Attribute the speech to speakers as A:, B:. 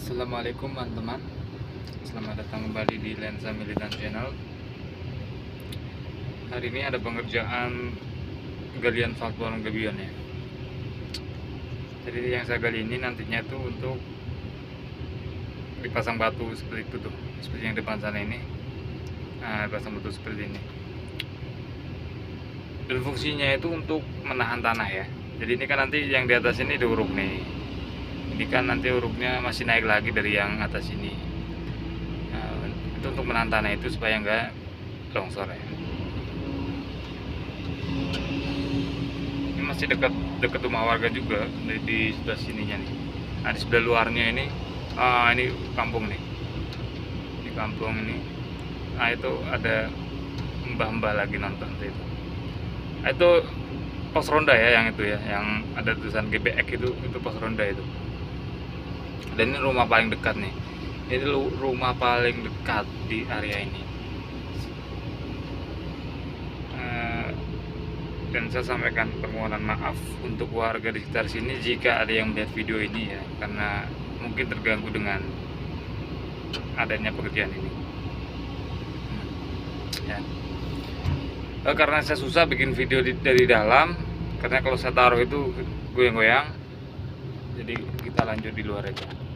A: Assalamualaikum teman-teman, selamat datang kembali di Lensa Militan Channel. Hari ini ada pengerjaan galian platform Gabion ya. Jadi yang saya gali ini nantinya itu untuk dipasang batu seperti itu tuh, seperti yang depan sana ini. Nah, pasang batu seperti ini. Dan fungsinya itu untuk menahan tanah ya. Jadi ini kan nanti yang di atas ini diuruk nih. Ini kan nanti uruknya masih naik lagi dari yang atas ini. Nah, itu untuk menahan tanah itu supaya enggak longsor ya. Ini masih dekat rumah warga juga di sebelah sininya nih. Nah, di sebelah luarnya ini kampung nih. Di kampung ini. Nah, itu ada mbah-mbah lagi nonton itu. Nah, itu pos ronda ya, yang itu ya, yang ada tulisan GBX itu pos ronda itu. Dan ini rumah paling dekat nih. Ini rumah paling dekat di area ini. Dan saya sampaikan permohonan maaf untuk warga di sekitar sini jika ada yang melihat video ini ya, karena mungkin terganggu dengan adanya pekerjaan ini. Ya. Karena saya susah bikin video dari dalam, karena kalau saya taruh itu goyang-goyang. Jadi kita lanjut di luar aja.